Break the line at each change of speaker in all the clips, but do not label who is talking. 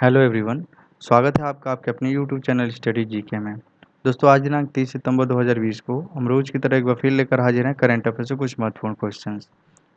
Hello everyone. स्वागत है आपका आपके अपने यूट्यूब चैनल स्टडी जीके में। दोस्तों आज दिनांक 30 सितंबर 2020 को हम रोज की तरह एक बार फिर लेकर हाजिर हैं करंट अफेयर से कुछ महत्वपूर्ण क्वेश्चंस।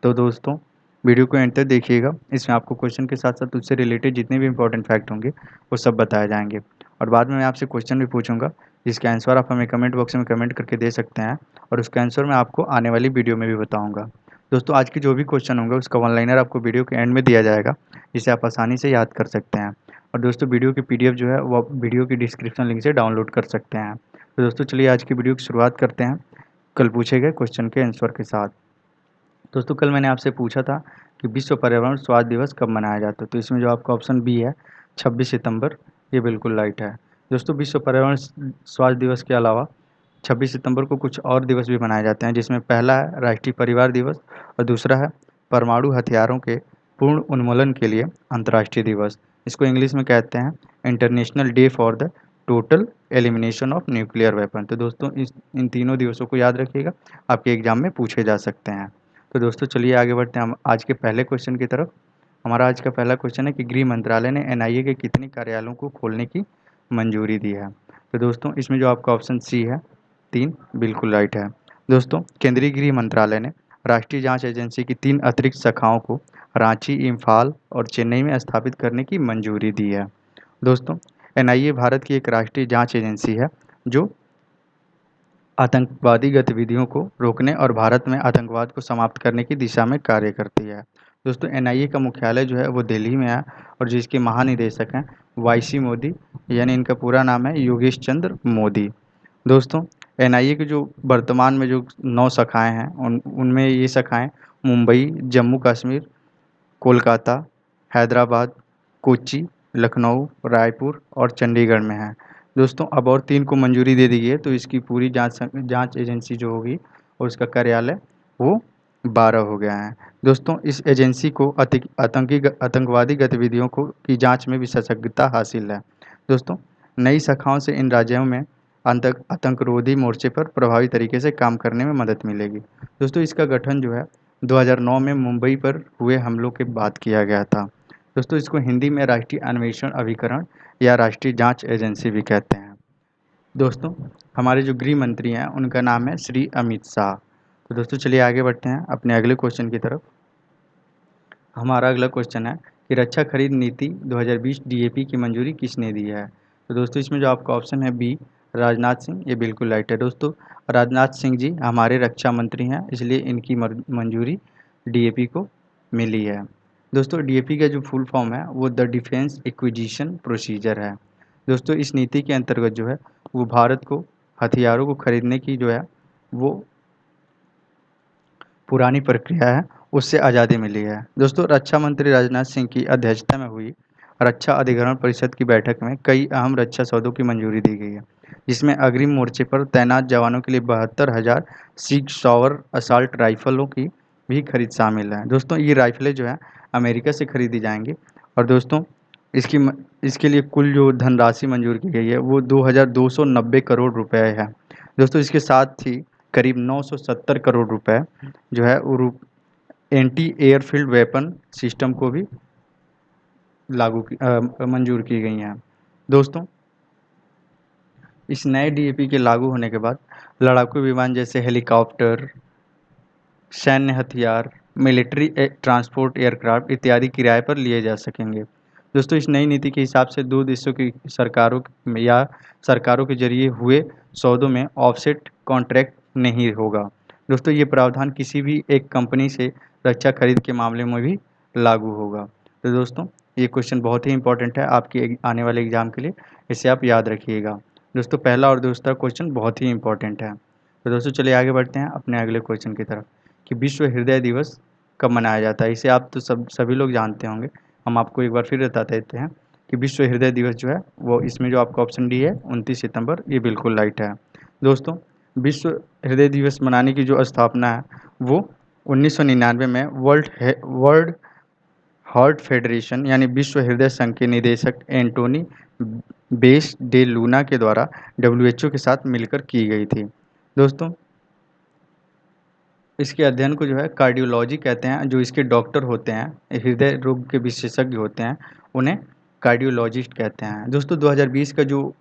तो दोस्तों वीडियो को एंड तक देखिएगा। इसमें आपको क्वेश्चन के साथ साथ उससे रिलेटेड जितने भी इंपॉर्टेंट फैक्ट होंगे वो सब बताए जाएंगे और बाद में मैं आपसे क्वेश्चन भी पूछूंगा जिसके आंसर आप हमें कमेंट बॉक्स में कमेंट करके दे सकते हैं और उसका आंसर मैं आपको आने वाली वीडियो में भी बताऊँगा। दोस्तों आज की जो भी क्वेश्चन होंगे उसका वन लाइनर आपको वीडियो के एंड में दिया जाएगा, जिसे आप आसानी से याद कर सकते हैं। और दोस्तों वीडियो की पीडीएफ जो है वो आप वीडियो की डिस्क्रिप्शन लिंक से डाउनलोड कर सकते हैं। तो दोस्तों चलिए आज की वीडियो की शुरुआत करते हैं कल पूछे गए क्वेश्चन के आंसर के साथ। दोस्तों कल मैंने आपसे पूछा था कि विश्व पर्यावरण स्वास्थ्य दिवस कब मनाया जाता है, तो इसमें जो आपका ऑप्शन बी है 26 सितंबर, ये बिल्कुल राइट है। दोस्तों विश्व पर्यावरण स्वास्थ्य दिवस के अलावा 26 सितंबर को कुछ और दिवस भी मनाए जाते हैं, जिसमें पहला है राष्ट्रीय परिवार दिवस और दूसरा है परमाणु हथियारों के पूर्ण उन्मूलन के लिए अंतर्राष्ट्रीय दिवस। इसको इंग्लिश में कहते हैं international day for the total elimination of nuclear weapon. तो दोस्तों इन तीनों दिवसों को याद रखिएगा, आपके एग्जाम में पूछे जा सकते हैं। तो दोस्तों चलिए आगे बढ़ते हैं हम आज के पहले क्वेश्चन की तरफ। हमारा आज का पहला क्वेश्चन है कि गृह मंत्रालय ने एनआईए के कितने कार्यालयों को खोलने की मंजूरी दी है। तो दोस्तों इसमें जो आपका ऑप्शन सी है 3 बिल्कुल राइट है। दोस्तों केंद्रीय गृह मंत्रालय ने राष्ट्रीय जांच एजेंसी की 3 अतिरिक्त शाखाओं को रांची, इम्फाल और चेन्नई में स्थापित करने की मंजूरी दी है। दोस्तों एनआईए भारत की एक राष्ट्रीय जांच एजेंसी है जो आतंकवादी गतिविधियों को रोकने और भारत में आतंकवाद को समाप्त करने की दिशा में कार्य करती है। दोस्तों एनआईए का मुख्यालय जो है वो दिल्ली में है और जिसके महानिदेशक हैं वाईसी मोदी, यानी इनका पूरा नाम है योगेश चंद्र मोदी। दोस्तों एनआईए की जो वर्तमान में जो 9 शाखाएं हैं उनमें ये शाखाएं मुंबई, जम्मू कश्मीर, कोलकाता, हैदराबाद, कोच्चि, लखनऊ, रायपुर और चंडीगढ़ में है। दोस्तों अब और 3 को मंजूरी दे दी गई है, तो इसकी पूरी जांच एजेंसी जो होगी और उसका कार्यालय वो 12 हो गया है। दोस्तों इस एजेंसी को आतंकवादी गतिविधियों को की जांच में विशेषज्ञता हासिल है। दोस्तों नई शाखाओं से इन राज्यों में आतंकरोधी मोर्चे पर प्रभावी तरीके से काम करने में मदद मिलेगी। दोस्तों इसका गठन जो है 2009 में मुंबई पर हुए हमलों के बाद किया गया था। दोस्तों इसको हिंदी में राष्ट्रीय अन्वेषण अभिकरण या राष्ट्रीय जांच एजेंसी भी कहते हैं। दोस्तों हमारे जो गृह मंत्री हैं उनका नाम है श्री अमित शाह। तो दोस्तों चलिए आगे बढ़ते हैं अपने अगले क्वेश्चन की तरफ। हमारा अगला क्वेश्चन है कि रक्षा खरीद नीति 2020 डीएपी की मंजूरी किसने दी है। तो दोस्तों इसमें जो आपका ऑप्शन है बी राजनाथ सिंह, ये बिल्कुल राइट है। दोस्तों राजनाथ सिंह जी हमारे रक्षा मंत्री हैं, इसलिए इनकी मंजूरी डीएपी को मिली है। दोस्तों डीएपी का जो फुल फॉर्म है वो द डिफेंस एक्विजिशन प्रोसीजर है। दोस्तों इस नीति के अंतर्गत जो है वो भारत को हथियारों को खरीदने की जो है वो पुरानी प्रक्रिया है उससे आज़ादी मिली है। दोस्तों रक्षा मंत्री राजनाथ सिंह की अध्यक्षता में हुई रक्षा अधिग्रहण परिषद की बैठक में कई अहम रक्षा सौदों की मंजूरी दी गई है, जिसमें अग्रिम मोर्चे पर तैनात जवानों के लिए 72,000 सिक्स सॉवर असॉल्ट राइफलों की भी खरीद शामिल है। दोस्तों ये राइफलें जो है अमेरिका से खरीदी जाएंगी और दोस्तों इसकी इसके लिए कुल जो धनराशि मंजूर की गई है वो 2,290 करोड़ रुपए है। दोस्तों इसके साथ ही करीब 970 करोड़ रुपए जो है वो एंटी एयरफील्ड वेपन सिस्टम को भी मंजूर की गई हैं। दोस्तों इस नए डीएपी के लागू होने के बाद लड़ाकू विमान जैसे हेलीकॉप्टर, सैन्य हथियार, मिलिट्री ट्रांसपोर्ट एयरक्राफ्ट इत्यादि किराए पर लिए जा सकेंगे। दोस्तों इस नई नीति के हिसाब से दो देशों की सरकारों के जरिए हुए सौदों में ऑफसेट कॉन्ट्रैक्ट नहीं होगा। दोस्तों ये प्रावधान किसी भी एक कंपनी से रक्षा खरीद के मामले में भी लागू होगा। तो दोस्तों ये क्वेश्चन बहुत ही इंपॉर्टेंट है आपके आने वाले एग्जाम के लिए, इसे आप याद रखिएगा। दोस्तों पहला और दूसरा क्वेश्चन बहुत ही इंपॉर्टेंट है। तो दोस्तों चलिए आगे बढ़ते हैं अपने अगले क्वेश्चन की तरफ कि विश्व हृदय दिवस कब मनाया जाता है। इसे आप तो सभी लोग जानते होंगे, हम आपको एक बार फिर बता देते हैं कि विश्व हृदय दिवस जो है वो इसमें जो आपका ऑप्शन डी है 29 सितंबर, ये बिल्कुल राइट है। दोस्तों विश्व हृदय दिवस मनाने की जो स्थापना है वो 1999 में वर्ल्ड हार्ट फेडरेशन यानी विश्व हृदय संघ के निदेशक एंटोनी बेस डे लूना के द्वारा डब्ल्यूएचओ के साथ मिलकर की गई थी। दोस्तों इसके अध्ययन को जो है कार्डियोलॉजी कहते हैं। जो इसके डॉक्टर होते हैं, हृदय रोग के विशेषज्ञ होते हैं, उन्हें कार्डियोलॉजिस्ट कहते हैं। दोस्तों 2020 का जो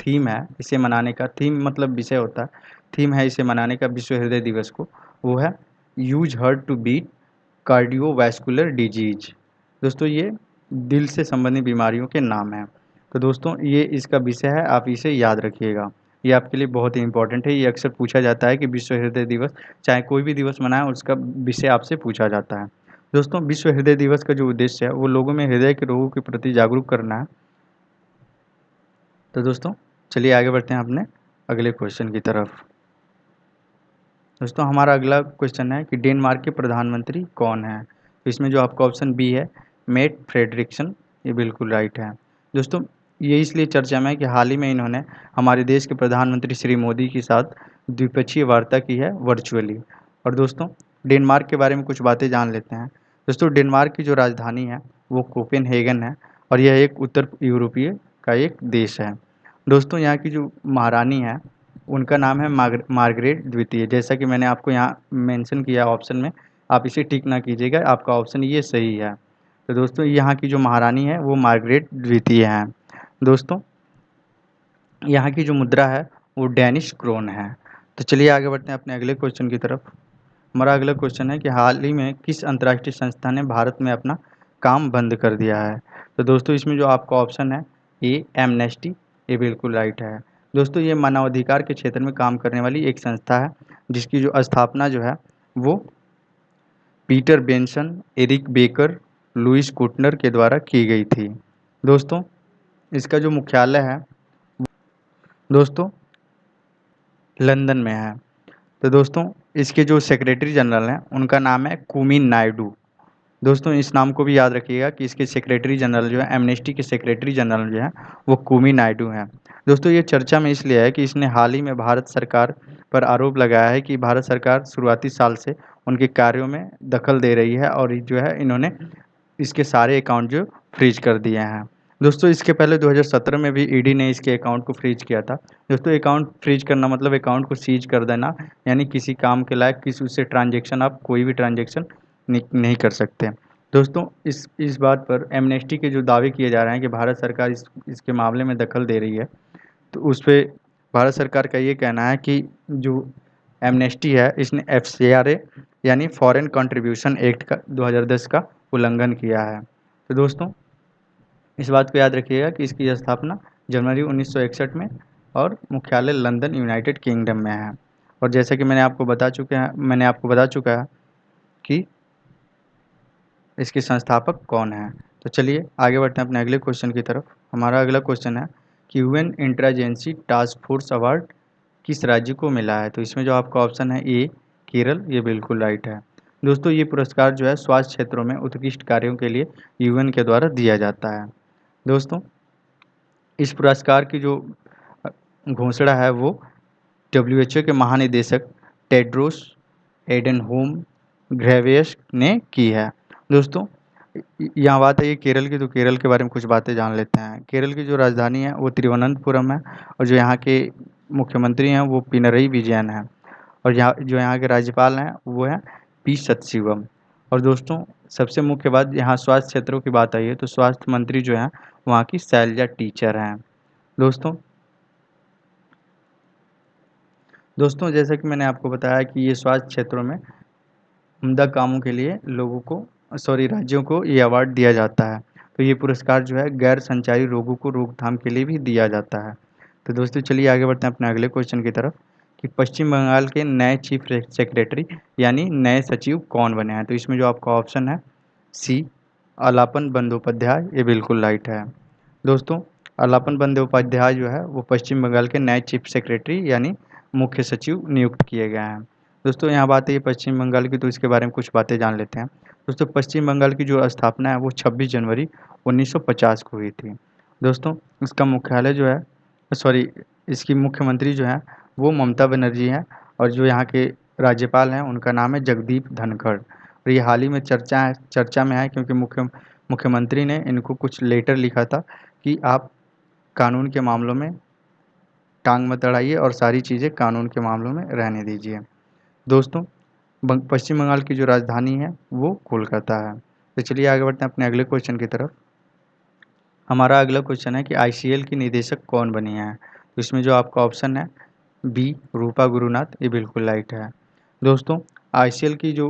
थीम है इसे मनाने का, थीम मतलब विषय होता है, थीम है इसे मनाने का विश्व हृदय दिवस को, वो है use heart to beat cardiovascular disease. दोस्तों ये दिल से संबंधित बीमारियों के नाम हैं। तो दोस्तों ये इसका विषय है, आप इसे याद रखिएगा, ये आपके लिए बहुत ही इंपॉर्टेंट है। ये अक्सर पूछा जाता है कि विश्व हृदय दिवस, चाहे कोई भी दिवस मनाएं, उसका विषय आपसे पूछा जाता है। दोस्तों विश्व हृदय दिवस का जो उद्देश्य है वो लोगों में हृदय के रोगों के प्रति जागरूक करना है। तो दोस्तों चलिए आगे बढ़ते हैं अपने अगले क्वेश्चन की तरफ। दोस्तों हमारा अगला क्वेश्चन है कि डेनमार्क के प्रधानमंत्री कौन हैं? तो इसमें जो आपका ऑप्शन बी है, मेट फ्रेडरिक्सन, ये बिल्कुल राइट है। दोस्तों ये इसलिए चर्चा में है कि हाल ही में इन्होंने हमारे देश के प्रधानमंत्री श्री मोदी के साथ द्विपक्षीय वार्ता की है वर्चुअली। और दोस्तों डेनमार्क के बारे में कुछ बातें जान लेते हैं। दोस्तों डेनमार्क की जो राजधानी है वो कोपेनहेगन है और यह एक उत्तर यूरोपीय का एक देश है। दोस्तों यहाँ की जो महारानी है उनका नाम है मार्गरेट द्वितीय। जैसा कि मैंने आपको यहाँ मेंशन किया ऑप्शन में, आप इसे टिक ना कीजिएगा, आपका ऑप्शन ये सही है। तो दोस्तों यहाँ की जो महारानी है वो मार्गरेट द्वितीय हैं। दोस्तों यहाँ की जो मुद्रा है वो डैनिश क्रोन है। तो चलिए आगे बढ़ते हैं अपने अगले क्वेश्चन की तरफ। हमारा अगला क्वेश्चन है कि हाल ही में किस अंतर्राष्ट्रीय संस्था ने भारत में अपना काम बंद कर दिया है? तो दोस्तों इसमें जो आपका ऑप्शन है ए एमनेस्टी, ये बिल्कुल राइट है। दोस्तों ये मानवाधिकार के क्षेत्र में काम करने वाली एक संस्था है जिसकी जो स्थापना जो है वो Peter Benson, Eric Baker, Louis Kutner के द्वारा की गई थी। दोस्तों इसका जो मुख्यालय है दोस्तों लंदन में है। तो दोस्तों इसके जो सेक्रेटरी जनरल हैं उनका नाम है कुमिन नायडू। दोस्तों इस नाम को भी याद रखिएगा कि इसके सेक्रेटरी जनरल जो है, एमनेस्टी के सेक्रेटरी जनरल जो है वो कुमी नायडू हैं। दोस्तों ये चर्चा में इसलिए है कि इसने हाल ही में भारत सरकार पर आरोप लगाया है कि भारत सरकार शुरुआती साल से उनके कार्यों में दखल दे रही है और जो है इन्होंने इसके सारे अकाउंट जो फ्रीज कर दिए हैं। दोस्तों इसके पहले 2017 में भी ईडी ने इसके अकाउंट को फ्रीज किया था। दोस्तों अकाउंट फ्रीज करना मतलब अकाउंट को सीज कर देना, यानी किसी काम के लायक किसी उससे ट्रांजेक्शन, आप कोई भी ट्रांजेक्शन नहीं कर सकते। दोस्तों इस बात पर एमनेस्टी के जो दावे किए जा रहे हैं कि भारत सरकार इसके मामले में दखल दे रही है, तो उस पे भारत सरकार का ये कहना है कि जो एमनेस्टी है इसने एफसीआरए यानी फॉरेन कंट्रीब्यूशन एक्ट का 2010 का उल्लंघन किया है। तो दोस्तों इस बात को याद रखिएगा कि इसकी स्थापना जनवरी 1961 में और मुख्यालय लंदन यूनाइटेड किंगडम में है। और जैसा कि मैंने आपको बता चुका है कि इसके संस्थापक कौन हैं। तो चलिए आगे बढ़ते हैं अपने अगले क्वेश्चन की तरफ। हमारा अगला क्वेश्चन है कि यूएन इंट्राजेंसी टास्क फोर्स अवार्ड किस राज्य को मिला है? तो इसमें जो आपका ऑप्शन है ए केरल, ये बिल्कुल राइट है। दोस्तों ये पुरस्कार जो है स्वास्थ्य क्षेत्रों में उत्कृष्ट कार्यों के लिए यूएन के द्वारा दिया जाता है। दोस्तों इस पुरस्कार की जो घोषणा है वो डब्ल्यूएचओ के महानिदेशक टेड्रोस एडेनहोम घेब्रेयेसस ने की है। दोस्तों यहाँ बात है ये केरल की, तो केरल के बारे में कुछ बातें जान लेते हैं। केरल की जो राजधानी है वो तिरुवनंतपुरम है और जो यहाँ के मुख्यमंत्री हैं वो पिनरई विजयन हैं और यहाँ के राज्यपाल हैं वो हैं पी सत्शिवम। और दोस्तों सबसे मुख्य बात, यहाँ स्वास्थ्य क्षेत्रों की बात आई है तो स्वास्थ्य मंत्री जो हैं वहाँ की शैलजा टीचर हैं। दोस्तों जैसा कि मैंने आपको बताया कि ये स्वास्थ्य क्षेत्रों में उम्दा कामों के लिए राज्यों को ये अवार्ड दिया जाता है। तो ये पुरस्कार जो है गैर संचारी रोगों को रोकथाम के लिए भी दिया जाता है। तो दोस्तों चलिए आगे बढ़ते हैं अपने अगले क्वेश्चन की तरफ कि पश्चिम बंगाल के नए चीफ सेक्रेटरी यानी नए सचिव कौन बने हैं? तो इसमें जो आपका ऑप्शन है सी अलापन बंदोपाध्याय, ये बिल्कुल राइट है। दोस्तों अलापन बंदोपाध्याय जो है वो पश्चिम बंगाल के नए चीफ सेक्रेटरी यानी मुख्य सचिव नियुक्त किए गए हैं। दोस्तों यहाँ बात है पश्चिम बंगाल की, तो इसके बारे में कुछ बातें जान लेते हैं। दोस्तों पश्चिम बंगाल की जो स्थापना है वो 26 जनवरी 1950 को हुई थी। दोस्तों इसका मुख्यालय जो है इसकी मुख्यमंत्री जो है वो ममता बनर्जी हैं और जो यहाँ के राज्यपाल हैं उनका नाम है जगदीप धनखड़। और ये हाल ही में चर्चा में है क्योंकि मुख्यमंत्री ने इनको कुछ लेटर लिखा था कि आप कानून के मामलों में टांग मत अड़ाइए और सारी चीज़ें कानून के मामलों में रहने दीजिए। दोस्तों पश्चिम बंगाल की जो राजधानी है वो कोलकाता है। तो चलिए आगे बढ़ते हैं अपने अगले क्वेश्चन की तरफ। हमारा अगला क्वेश्चन है कि आईसीएल की निदेशक कौन बनी है। तो इसमें जो आपका ऑप्शन है बी रूपा गुरुनाथ, ये बिल्कुल राइट है। दोस्तों आईसीएल की जो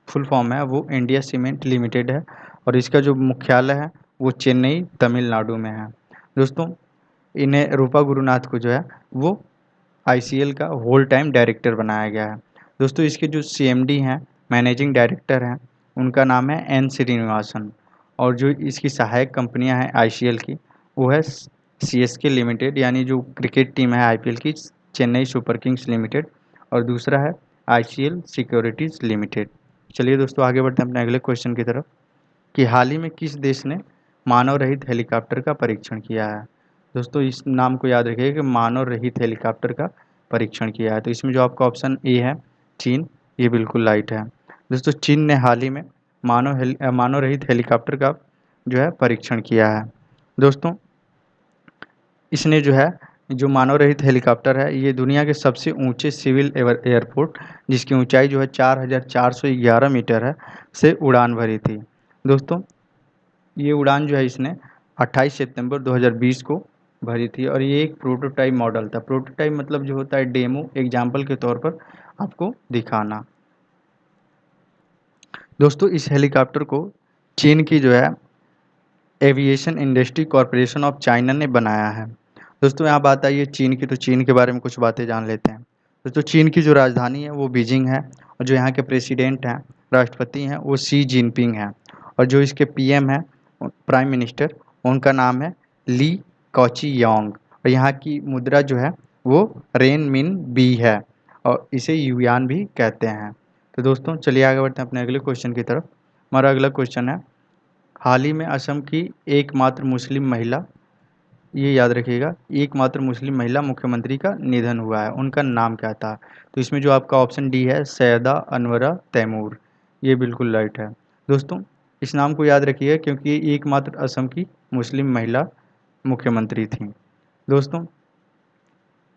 फुल फॉर्म है वो इंडिया सीमेंट लिमिटेड है और इसका जो मुख्यालय है वो चेन्नई तमिलनाडु में है। दोस्तों इन्हें रूपा गुरुनाथ को जो है वो आईसीएल का होल टाइम डायरेक्टर बनाया गया है। दोस्तों इसके जो सीएमडी हैं, मैनेजिंग डायरेक्टर हैं, उनका नाम है एन श्रीनिवासन और जो इसकी सहायक कंपनियां हैं आईसीएल की वो है सीएसके लिमिटेड, यानी जो क्रिकेट टीम है आईपीएल की, चेन्नई सुपर किंग्स लिमिटेड, और दूसरा है आईसीएल सिक्योरिटीज लिमिटेड। चलिए दोस्तों आगे बढ़ते हैं अपने अगले क्वेश्चन की तरफ कि हाल ही में किस देश ने मानव रहित हेलीकॉप्टर का परीक्षण किया है। दोस्तों इस नाम को याद रखिएगा कि मानव रहित हेलीकॉप्टर का परीक्षण किया है। तो इसमें जो आपका ऑप्शन ए है चीन, ये बिल्कुल राइट है। दोस्तों चीन ने हाल ही में मानव रहित हेलीकॉप्टर का जो है परीक्षण किया है। दोस्तों इसने जो है जो मानव रहित हेलीकॉप्टर है ये दुनिया के सबसे ऊंचे सिविल एयरपोर्ट, जिसकी ऊंचाई जो है 4,411 मीटर है, से उड़ान भरी थी। दोस्तों ये उड़ान जो है इसने 28 सितंबर 2020 को भरी थी और ये एक प्रोटोटाइप मॉडल था। प्रोटोटाइप मतलब जो होता है डेमो एग्जाम्पल के तौर पर आपको दिखाना। दोस्तों इस हेलीकॉप्टर को चीन की जो है aviation industry corporation of China ने बनाया है। दोस्तों यहाँ बात आई है चीन की, तो चीन के बारे में कुछ बातें जान लेते हैं। दोस्तों चीन की जो राजधानी है वो बीजिंग है और जो यहाँ के प्रेसिडेंट हैं, राष्ट्रपति हैं, वो शी जिनपिंग हैं और जो इसके पीएम हैं, प्राइम मिनिस्टर, उनका नाम है ली कॉची योंग और यहाँ की मुद्रा जो है वो रेन मिन बी है और इसे युआन भी कहते हैं। तो दोस्तों चलिए आगे बढ़ते हैं अपने अगले क्वेश्चन की तरफ। हमारा अगला क्वेश्चन है हाल ही में असम की एकमात्र मुस्लिम महिला, ये याद रखिएगा, एकमात्र मुस्लिम महिला मुख्यमंत्री का निधन हुआ है, उनका नाम क्या था। तो इसमें जो आपका ऑप्शन डी है सैयदा अनवरा तैमूर, ये बिल्कुल राइट है। दोस्तों इस नाम को याद रखिएगा क्योंकि ये एकमात्र असम की मुस्लिम महिला मुख्यमंत्री थी। दोस्तों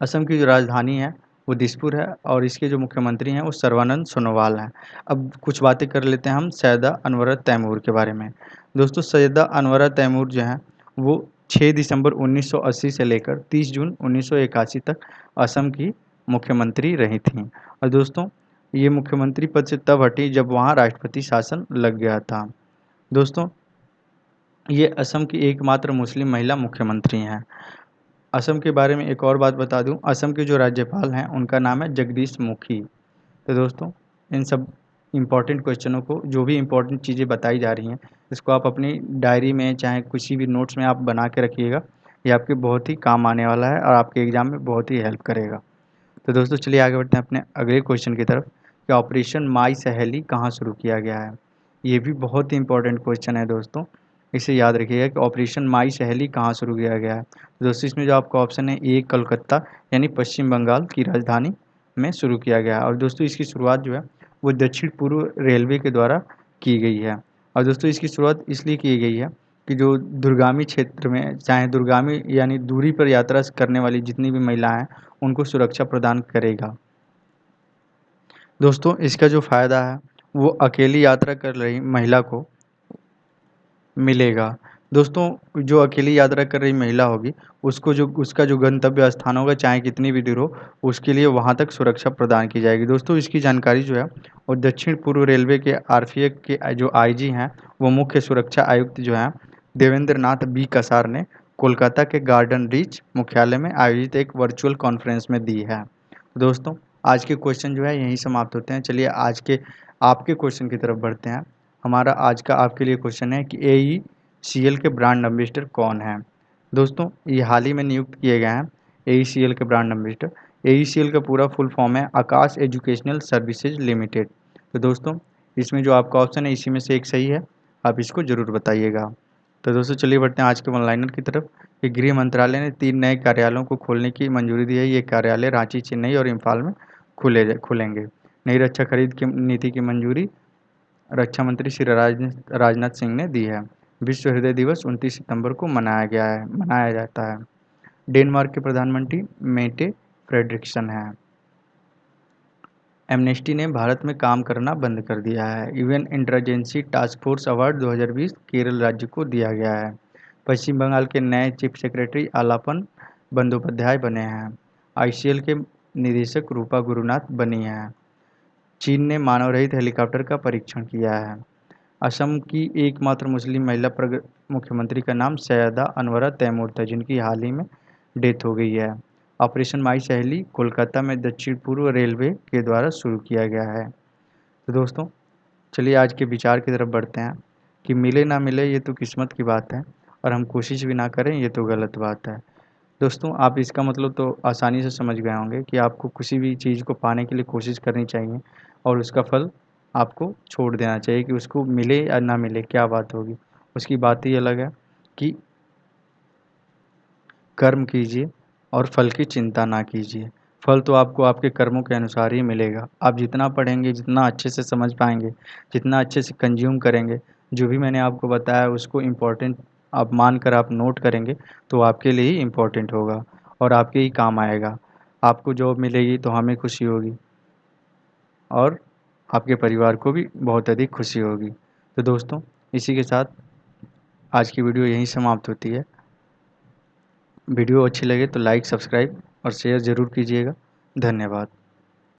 असम की जो राजधानी है वो दिसपुर है और इसके जो मुख्यमंत्री हैं वो सर्बानंद सोनोवाल हैं। अब कुछ बातें कर लेते हैं हम सैयदा अनवरा तैमूर के बारे में। दोस्तों सैयदा अनवरा तैमूर जो हैं वो 6 दिसंबर 1980 से लेकर 30 जून 1981 तक असम की मुख्यमंत्री रही थीं और दोस्तों ये मुख्यमंत्री पद से तब हटी जब वहाँ राष्ट्रपति शासन लग गया था। दोस्तों ये असम की एकमात्र मुस्लिम महिला मुख्यमंत्री हैं। असम के बारे में एक और बात बता दूं, असम के जो राज्यपाल हैं उनका नाम है जगदीश मुखी। तो दोस्तों इन सब इम्पॉर्टेंट क्वेश्चनों को, जो भी इम्पॉर्टेंट चीज़ें बताई जा रही हैं, इसको आप अपनी डायरी में चाहे किसी भी नोट्स में आप बना के रखिएगा। ये आपके बहुत ही काम आने वाला है और आपके एग्ज़ाम में बहुत ही हेल्प करेगा। तो दोस्तों चलिए आगे बढ़ते हैं अपने अगले क्वेश्चन की तरफ कि ऑपरेशन माई सहेली कहाँ शुरू किया गया है। ये भी बहुत ही इंपॉर्टेंट क्वेश्चन है दोस्तों, इसे याद रखिएगा कि ऑपरेशन माई सहेली कहाँ शुरू किया गया है। तो दोस्तों इसमें जो आपका ऑप्शन है ए कलकत्ता, यानी पश्चिम बंगाल की राजधानी में शुरू किया गया है और दोस्तों इसकी शुरुआत जो है वो दक्षिण पूर्व रेलवे के द्वारा की गई है और दोस्तों इसकी शुरुआत इसलिए की गई है कि जो दुर्गामी क्षेत्र में, चाहे दुर्गामी यानी दूरी पर यात्रा करने वाली जितनी भी महिलाएं हैं उनको सुरक्षा प्रदान करेगा। दोस्तों इसका जो फ़ायदा है वो अकेली यात्रा कर रही महिला को मिलेगा। दोस्तों जो अकेली यात्रा कर रही महिला होगी उसको जो उसका जो गंतव्य स्थान होगा चाहे कितनी भी दूर हो, उसके लिए वहाँ तक सुरक्षा प्रदान की जाएगी। दोस्तों इसकी जानकारी जो है और दक्षिण पूर्व रेलवे के आरपीएफ के जो आईजी हैं वो मुख्य सुरक्षा आयुक्त जो हैं देवेंद्र नाथ बी कसार ने कोलकाता के गार्डन रीच मुख्यालय में आयोजित एक वर्चुअल कॉन्फ्रेंस में दी है। दोस्तों आज के क्वेश्चन जो है यहीं समाप्त होते हैं। चलिए आज के आपके क्वेश्चन की तरफ बढ़ते हैं। हमारा आज का आपके लिए क्वेश्चन है कि AECL के ब्रांड एम्बेसडर कौन हैं। दोस्तों ये हाल ही में नियुक्त किए गए हैं AECL के ब्रांड एम्बेसडर। AECL का पूरा फुल फॉर्म है आकाश एजुकेशनल सर्विसेज लिमिटेड। तो दोस्तों इसमें जो आपका ऑप्शन है इसी में से एक सही है, आप इसको ज़रूर बताइएगा। तो दोस्तों चलिए बढ़ते हैं आज के ऑनलाइनर की तरफ कि गृह मंत्रालय ने 3 नए कार्यालयों को खोलने की मंजूरी दी है। ये कार्यालय रांची, चेन्नई और इम्फाल में खुलेंगे। नई रक्षा खरीद की नीति की मंजूरी रक्षा मंत्री श्री राजनाथ सिंह ने दी है। विश्व हृदय दिवस 29 सितंबर को मनाया जाता है। डेनमार्क के प्रधानमंत्री मेटे फ्रेडरिक्सन हैं। एमनेस्टी ने भारत में काम करना बंद कर दिया है। UN interagency task force award 2020 Kerala राज्य को दिया गया है। पश्चिम बंगाल के नए चीफ सेक्रेटरी आलापन बंदोपाध्याय बने हैं। आईसीएल के निदेशक रूपा गुरुनाथ बनी हैं। चीन ने मानव रहित हेलीकॉप्टर का परीक्षण किया है। असम की एकमात्र मुस्लिम महिला मुख्यमंत्री का नाम सैयदा अनवरा तैमूर था, जिनकी हाल ही में डेथ हो गई है। ऑपरेशन माई सहेली कोलकाता में दक्षिण पूर्व रेलवे के द्वारा शुरू किया गया है। तो दोस्तों, चलिए आज के विचार की तरफ बढ़ते हैं कि मिले ना मिले ये तो किस्मत की बात है, और हम कोशिश भी ना करें ये तो गलत बात है। दोस्तों, आप इसका मतलब तो आसानी से समझ गए होंगे कि आपको किसी भी चीज़ को पाने के लिए कोशिश करनी चाहिए और उसका फल आपको छोड़ देना चाहिए कि उसको मिले या ना मिले क्या बात होगी। उसकी बात ही अलग है कि कर्म कीजिए और फल की चिंता ना कीजिए। फल तो आपको आपके कर्मों के अनुसार ही मिलेगा। आप जितना पढ़ेंगे, जितना अच्छे से समझ पाएंगे, जितना अच्छे से कंज्यूम करेंगे, जो भी मैंने आपको बताया उसको इम्पोर्टेंट आप मानकर आप नोट करेंगे, तो आपके लिए ही इम्पोर्टेंट होगा और आपके ही काम आएगा। आपको जॉब मिलेगी तो हमें खुशी होगी और आपके परिवार को भी बहुत अधिक खुशी होगी। तो दोस्तों, इसी के साथ आज की वीडियो यहीं समाप्त होती है। वीडियो अच्छी लगे तो लाइक, सब्सक्राइब और शेयर ज़रूर कीजिएगा। धन्यवाद।